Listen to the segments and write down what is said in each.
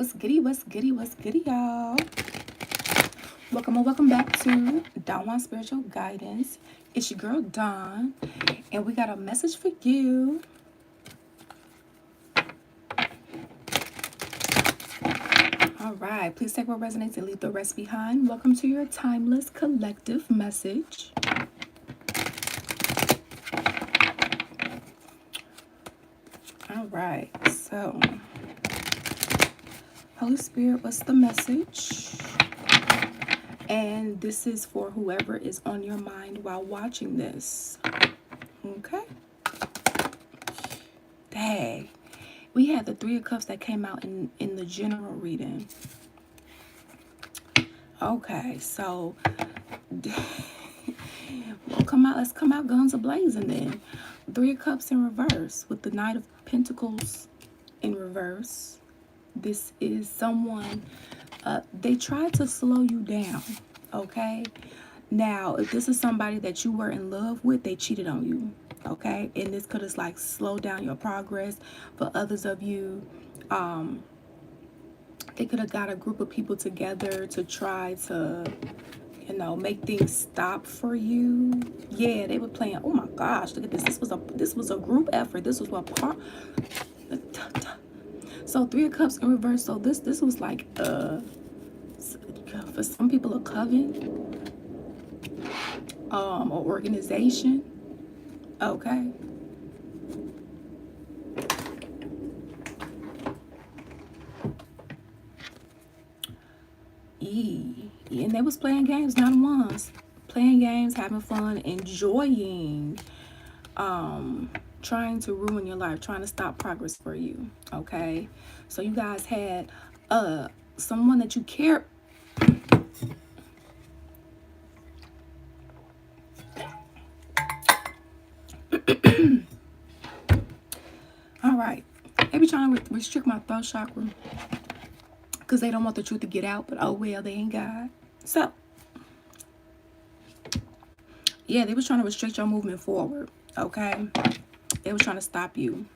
What's goody, what's goody, what's goody, y'all? Welcome and welcome back to Dawn Want Spiritual Guidance. It's your girl, Dawn, and we got a message for you. All right, please take what resonates and leave the rest behind. Welcome to your timeless collective message. All right, so Holy Spirit, what's the message? And this is for whoever is on your mind while watching this. Okay? Dang. We had the Three of Cups that came out in the general reading. Okay, so let's come out guns a-blazing then. Three of Cups in reverse with the Knight of Pentacles in reverse. This is someone, they tried to slow you down, okay? Now, if this is somebody that you were in love with, they cheated on you, okay? And this could have like slowed down your progress. For others of you, they could have got a group of people together to try to, make things stop for you. Yeah, they were playing. Oh my gosh, look at this. This was a group effort. This was what part. So Three of Cups in reverse. So this was like for some people a coven, or organization. Okay. And they was playing games, not once. Playing games, having fun, enjoying, trying to ruin your life, trying to stop progress for you. Okay. So you guys had someone that you care. All right. They be trying to restrict my throat chakra because they don't want the truth to get out, but oh well, they ain't God. So yeah, they was trying to restrict your movement forward. Okay. They was trying to stop you,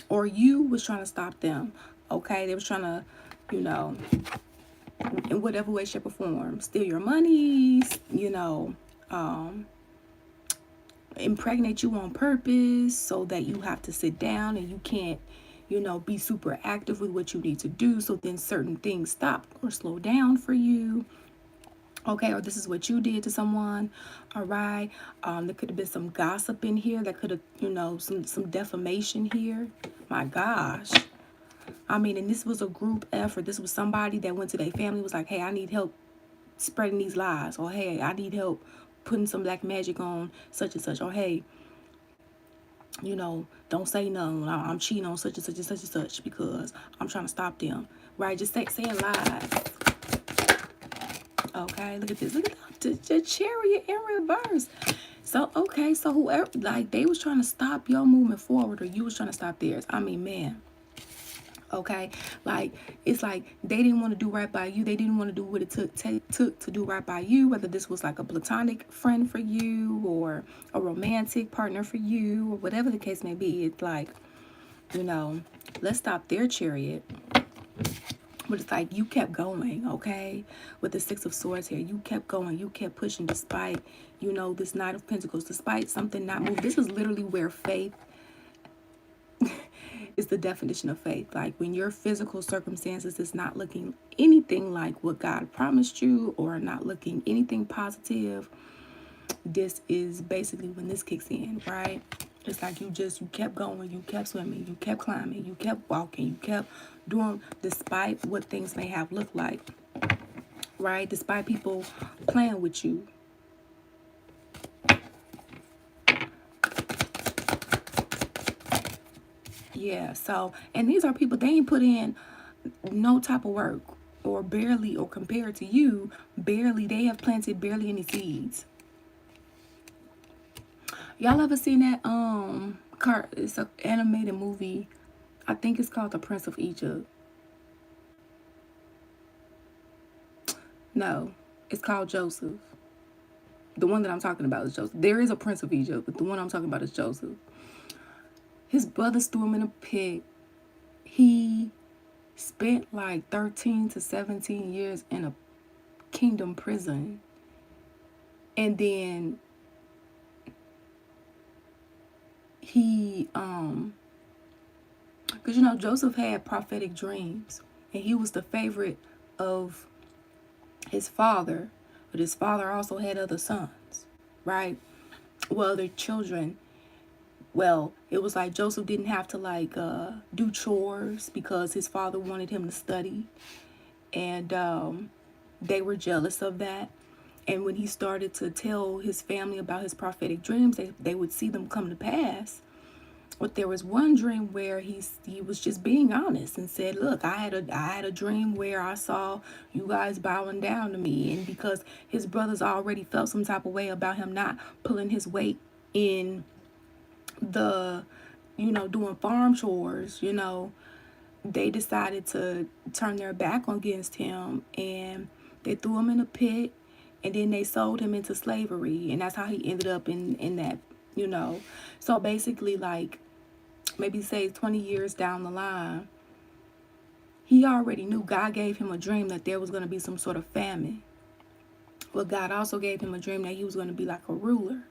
or you was trying to stop them. Okay. They was trying to, in whatever way, shape, or form, steal your money, impregnate you on purpose so that you have to sit down and you can't, be super active with what you need to do. So then certain things stop or slow down for you. Okay, or this is what you did to someone. All right. There could have been some gossip in here. That could have, some defamation here. My gosh. I mean, and this was a group effort. This was somebody that went to their family, was like, hey, I need help spreading these lies. Or, hey, I need help putting some black magic on such and such. Or, hey, don't say no. I'm cheating on such and such and such and such because I'm trying to stop them. Right? Just saying lies. Okay, look at this. Look at the Chariot in reverse. So, okay, so whoever, like, they was trying to stop your movement forward or you was trying to stop theirs. I mean, man. Okay, like, it's like they didn't want to do right by you. They didn't want to do what it took to do right by you, whether this was like a platonic friend for you or a romantic partner for you or whatever the case may be. It's like, let's stop their chariot. But it's like you kept going, okay? With the Six of Swords here, you kept going, you kept pushing despite, this Knight of Pentacles, despite something not moving. This is literally where faith is the definition of faith. Like when your physical circumstances is not looking anything like what God promised you or not looking anything positive, this is basically when this kicks in, right? It's like you kept going, you kept swimming, you kept climbing, you kept walking, you kept doing despite what things may have looked like, right? Despite people playing with you. Yeah, so, and these are people, they ain't put in no type of work or barely, or compared to you, barely, they have planted barely any seeds. Y'all ever seen that it's an animated movie, I think it's called The Prince of Egypt. No, it's called Joseph. The one that I'm talking about is Joseph. There is a Prince of Egypt, but the one I'm talking about is Joseph. His brothers threw him in a pit. He spent like 13 to 17 years in a kingdom prison. And then he, because you know, Joseph had prophetic dreams, and he was the favorite of his father, but his father also had other sons, right? Well, their children. Well, it was like Joseph didn't have to like do chores because his father wanted him to study, and they were jealous of that. And when he started to tell his family about his prophetic dreams, they would see them come to pass. But there was one dream where he was just being honest and said, "Look, I had a dream where I saw you guys bowing down to me." And because his brothers already felt some type of way about him not pulling his weight in the, you know, doing farm chores, you know, they decided to turn their back against him, and they threw him in a pit, and then they sold him into slavery, and that's how he ended up in that, you know. So basically, like, maybe say 20 years down the line, he already knew, God gave him a dream that there was going to be some sort of famine. But God also gave him a dream that he was going to be like a ruler,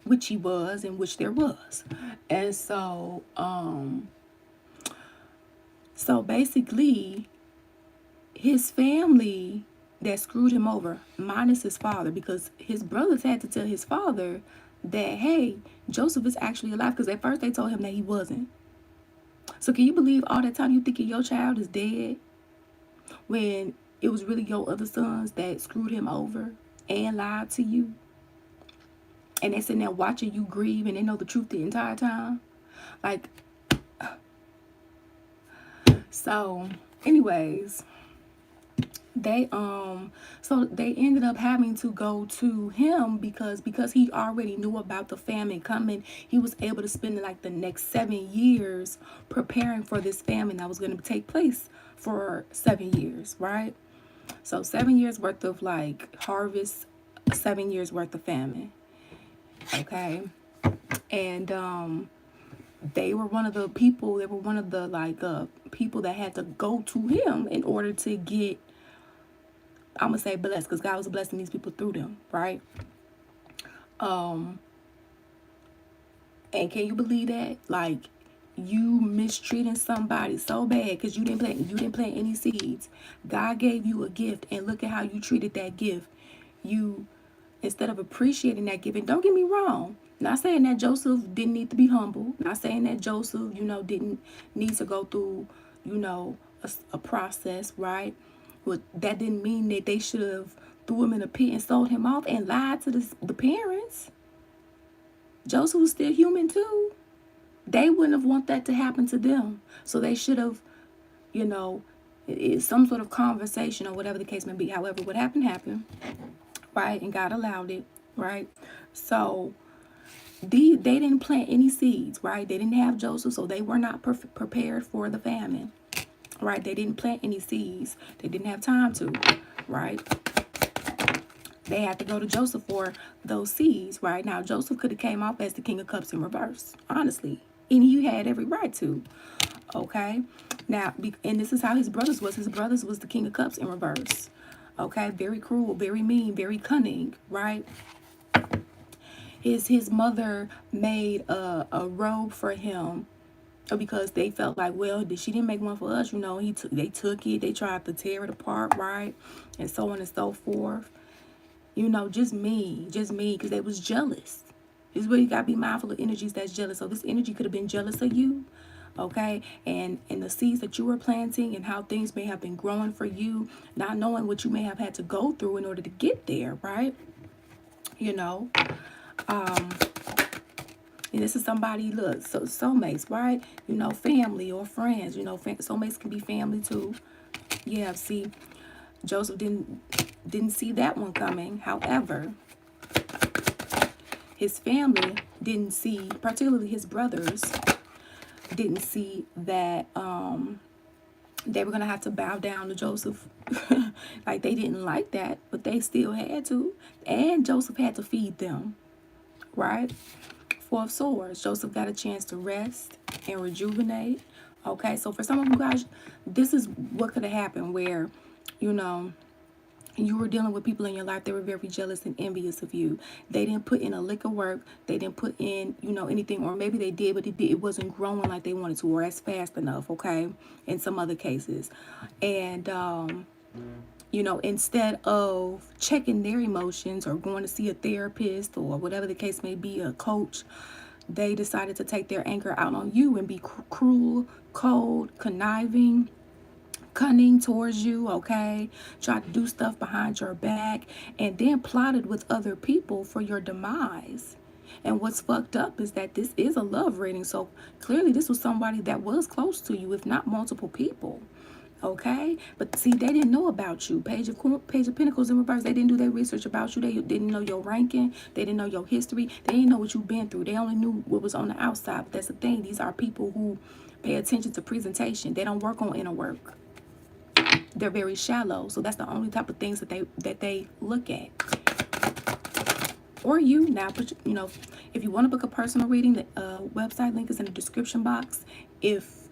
which he was, and which there was. And so basically, his family that screwed him over, minus his father, because his brothers had to tell his father that, hey, Joseph is actually alive, because at first they told him that he wasn't. So can you believe all that time you thinking your child is dead when it was really your other sons that screwed him over and lied to you? And they sitting there watching you grieve, and they know the truth the entire time. Like, so anyways, they ended up having to go to him because he already knew about the famine coming. He was able to spend like the next 7 years preparing for this famine that was going to take place for 7 years, right? So 7 years worth of like harvest, 7 years worth of famine. Okay. And they were one of the people, they were one of the like people that had to go to him in order to get, I'm gonna say blessed, because God was blessing these people through them, right? And can you believe that? Like, you mistreating somebody so bad because you didn't plant any seeds. God gave you a gift, and look at how you treated that gift. You, instead of appreciating that gift, and don't get me wrong, not saying that Joseph didn't need to be humble, not saying that Joseph, you know, didn't need to go through, you know, a process, right? But that didn't mean that they should have threw him in a pit and sold him off and lied to the parents. Joseph was still human too. They wouldn't have want that to happen to them. So they should have, you know, some sort of conversation or whatever the case may be. However, what happened, right? And God allowed it, right? So they didn't plant any seeds, right? They didn't have Joseph, so they were not prepared for the famine, right? They didn't plant any seeds. They didn't have time to, right? They had to go to Joseph for those seeds, right? Now, Joseph could have came off as the King of Cups in reverse, honestly. And he had every right to, okay? Now, and this is how his brothers was. His brothers was the King of Cups in reverse, okay? Very cruel, very mean, very cunning, right? His mother made a robe for him because they felt like, well, she didn't make one for us, you know. They took it, they tried to tear it apart, right? And so on and so forth. You know, just me, because they was jealous. This is where you got to be mindful of energies that's jealous. So this energy could have been jealous of you, okay? And the seeds that you were planting and how things may have been growing for you, not knowing what you may have had to go through in order to get there, right? You know, and this is somebody, look, so soulmates, right? You know, family or friends, you know, soulmates can be family too. Yeah, see, Joseph didn't see that one coming. However, his family didn't see, particularly his brothers, didn't see that they were going to have to bow down to Joseph. Like, they didn't like that, but they still had to. And Joseph had to feed them, right? Four of Swords. Joseph got a chance to rest and rejuvenate, Okay, so for some of you guys, this is what could have happened where, you know, you were dealing with people in your life that were very jealous and envious of you. They didn't put in a lick of work. They didn't put in, anything, or maybe they did, but it wasn't growing like they wanted to, or as fast enough, okay, in some other cases. And, instead of checking their emotions or going to see a therapist or whatever the case may be, a coach, they decided to take their anger out on you and be cruel, cold, conniving, cunning towards you, okay? Try to do stuff behind your back and then plotted with other people for your demise. And what's fucked up is that this is a love reading. So clearly this was somebody that was close to you, if not multiple people. Okay, but see, they didn't know about you. Page of Pentacles in reverse. They didn't do their research about you. They didn't know your ranking. They didn't know your history. They didn't know what you've been through. They only knew what was on the outside. But that's the thing. These are people who pay attention to presentation. They don't work on inner work. They're very shallow. So that's the only type of things that they look at. Or you now, but if you want to book a personal reading, the website link is in the description box. If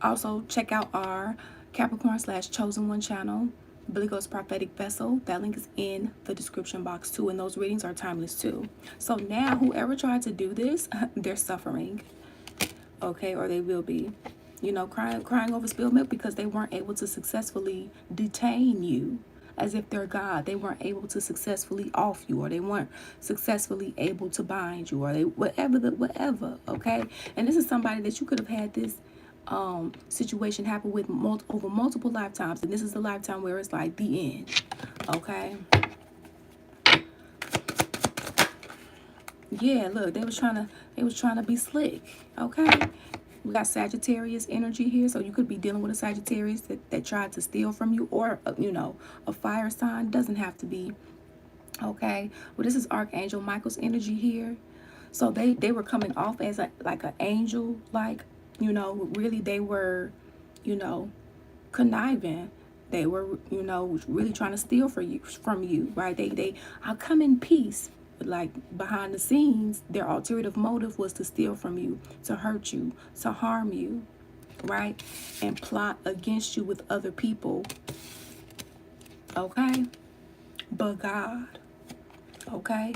also, check out our Capricorn/Chosen One channel, Billy Ghost Prophetic Vessel. That link is in the description box too, and those readings are timeless too. So now, whoever tried to do this, they're suffering, okay, or they will be, crying over spilled milk because they weren't able to successfully detain you. As if they're God, they weren't able to successfully off you, or they weren't successfully able to bind you, or they whatever, okay. And this is somebody that you could have had this situation happen with over multiple lifetimes, and this is the lifetime where it's like the end, okay. Yeah, look, they was trying to be slick, okay. We got Sagittarius energy here, so you could be dealing with a Sagittarius that tried to steal from you, or a fire sign. Doesn't have to be, okay. Well, this is Archangel Michael's energy here, so they were coming off as like an angel, like, really they were, conniving. They were, really trying to steal from you, right? I'll come in peace. But like behind the scenes, their ulterior motive was to steal from you, to hurt you, to harm you, right? And plot against you with other people, okay? But God, okay?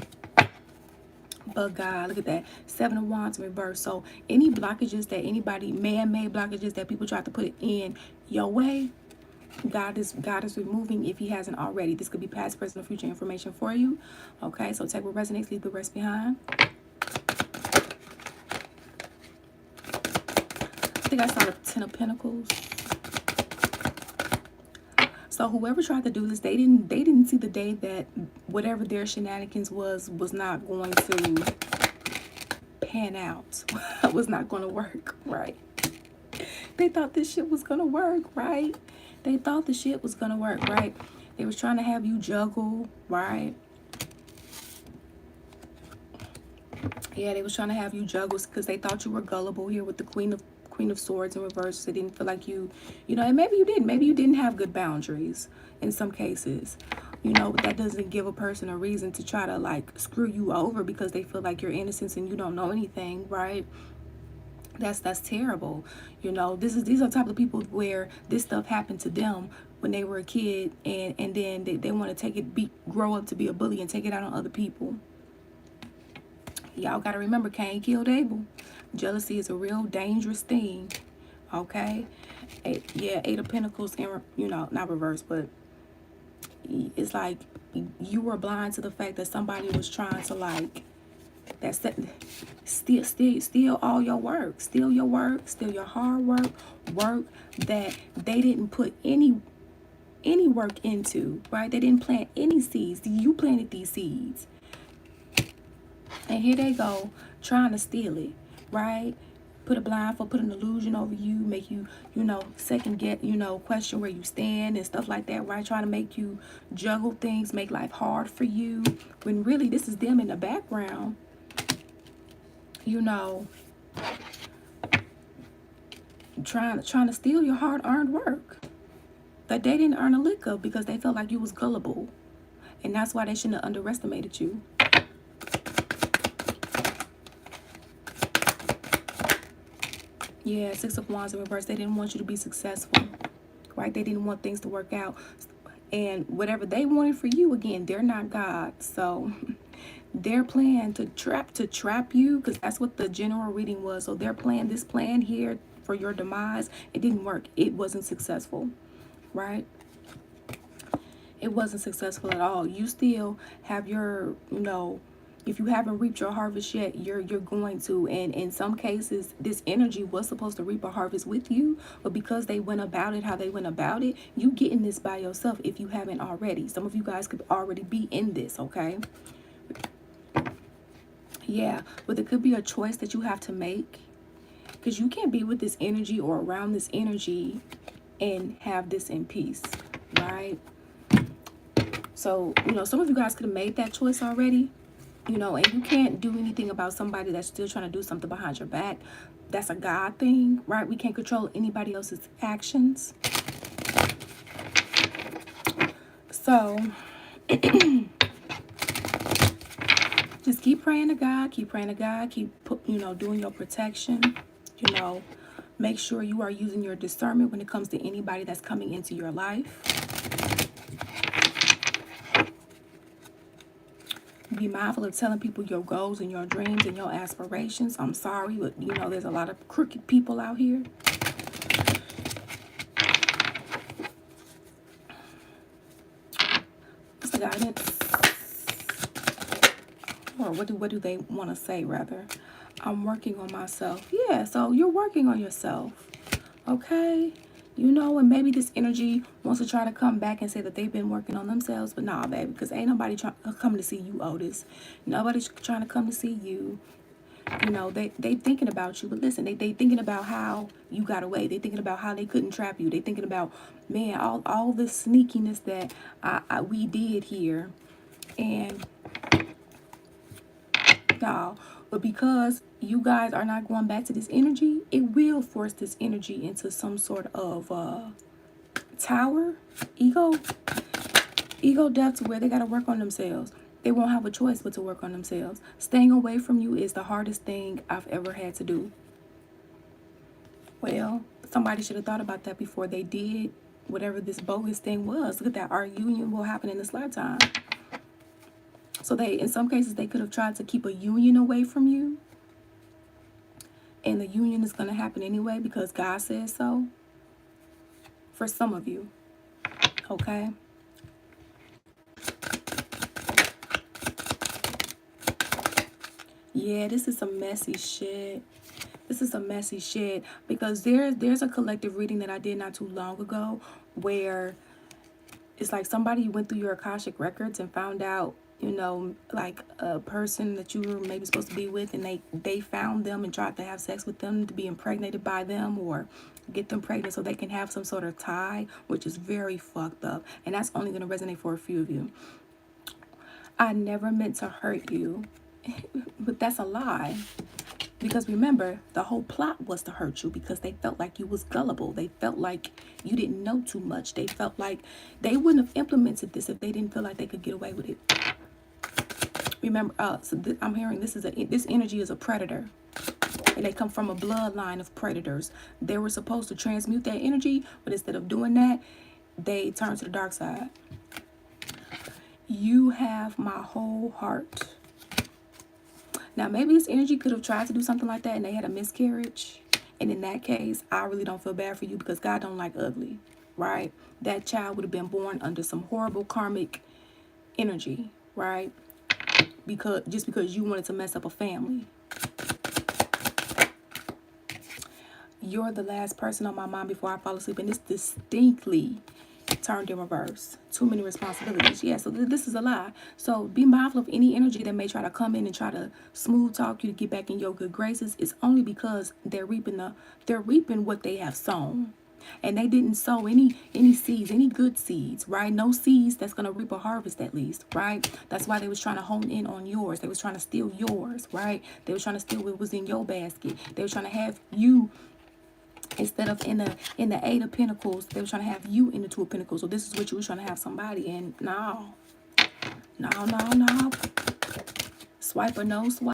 But God, look at that. 7 of Wands in reverse. So any blockages that man-made blockages that people try to put in your way, God is removing if he hasn't already. This could be past, present, or future information for you. Okay, so take what resonates, leave the rest behind. I think I saw the 10 of Pentacles. So whoever tried to do this, they didn't see the day that whatever their shenanigans was not going to pan out. Was not going to work, right? They thought this shit was going to work, right? They thought the shit was going to work, right? They was trying to have you juggle, right? Yeah, they was trying to have you juggle because they thought you were gullible here with the Queen of Swords in reverse. They didn't feel like you, and maybe you didn't. Maybe you didn't have good boundaries in some cases. But that doesn't give a person a reason to try to like screw you over because they feel like you're innocent and you don't know anything, right? That's terrible. These are the type of people where this stuff happened to them when they were a kid, and then they want to grow up to be a bully and take it out on other people. Y'all got to remember, Cain killed Abel. Jealousy is a real dangerous thing, okay? 8 of Pentacles, not reverse, but it's like you were blind to the fact that somebody was trying to like steal all your work, steal your hard work that they didn't put any work into, right? They didn't plant any seeds. You planted these seeds, and here they go trying to steal it, right? Put a blindfold, put an illusion over you, make you, second guess, question where you stand and stuff like that, right? Trying to make you juggle things, make life hard for you, when really this is them in the background, trying to steal your hard-earned work that they didn't earn a lick of because they felt like you was gullible, and that's why they shouldn't have underestimated you. Yeah, Six of Wands in reverse. They didn't want you to be successful, right? They didn't want things to work out. And whatever they wanted for you, again, they're not God. So their plan to trap you, because that's what the general reading was. So their plan, this plan here for your demise, it didn't work. It wasn't successful, right? It wasn't successful at all. You still have your, if you haven't reaped your harvest yet, you're going to. And in some cases, this energy was supposed to reap a harvest with you, but because they went about it how they went about it, you getting this by yourself if you haven't already. Some of you guys could already be in this, okay? Yeah, but it could be a choice that you have to make, because you can't be with this energy or around this energy and have this in peace, right? So, some of you guys could have made that choice already, and you can't do anything about somebody that's still trying to do something behind your back. That's a God thing, right? We can't control anybody else's actions. So, just keep praying to God, keep praying to God, keep, doing your protection, make sure you are using your discernment when it comes to anybody that's coming into your life. Be mindful of telling people your goals and your dreams and your aspirations. I'm sorry, but there's a lot of crooked people out here. What's the guidance? Or what do they want to say, rather? I'm working on myself. Yeah, so you're working on yourself. Okay? And maybe this energy wants to try to come back and say that they've been working on themselves, but nah, baby, because ain't nobody coming to see you, Otis. Nobody's trying to come to see you. They thinking about you, but listen, they thinking about how you got away. They thinking about how they couldn't trap you. They thinking about, man, all this sneakiness that we did here. And y'all, but because you guys are not going back to this energy, it will force this energy into some sort of tower, ego depth, to where they got to work on themselves. They won't have a choice but to work on themselves. Staying away from you is the hardest thing I've ever had to do. Well, somebody should have thought about that before they did whatever this bogus thing was. Look at that. Our union will happen in this lifetime. So in some cases, they could have tried to keep a union away from you. And the union is going to happen anyway because God says so. For some of you. Okay? Yeah, this is some messy shit. This is some messy shit. Because there's a collective reading that I did not too long ago where it's like somebody went through your Akashic records and found out, like a person that you were maybe supposed to be with, and they found them and tried to have sex with them to be impregnated by them or get them pregnant so they can have some sort of tie, which is very fucked up. And that's only going to resonate for a few of you. I never meant to hurt you. But that's a lie. Because remember, the whole plot was to hurt you because they felt like you was gullible. They felt like you didn't know too much. They felt like they wouldn't have implemented this if they didn't feel like they could get away with it. Remember, I'm hearing this energy is a predator. And they come from a bloodline of predators. They were supposed to transmute that energy, but instead of doing that, they turned to the dark side. You have my whole heart. Now, maybe this energy could have tried to do something like that and they had a miscarriage. And in that case, I really don't feel bad for you because God don't like ugly, right? That child would have been born under some horrible karmic energy, right? Just because you wanted to mess up a family. You're the last person on my mind before I fall asleep. And this distinctly turned in reverse. Too many responsibilities. Yeah, so this is a lie. So be mindful of any energy that may try to come in and try to smooth talk you to get back in your good graces. It's only because they're reaping what they have sown. And they didn't sow any seeds, any good seeds, right? No seeds that's going to reap a harvest at least, right? That's why they was trying to hone in on yours. They was trying to steal yours, right? They was trying to steal what was in your basket. They was trying to have you, instead of in the Eight of Pentacles, they were trying to have you in the Two of Pentacles. So this is what you were trying to have somebody. And no. Swipe or no swipe.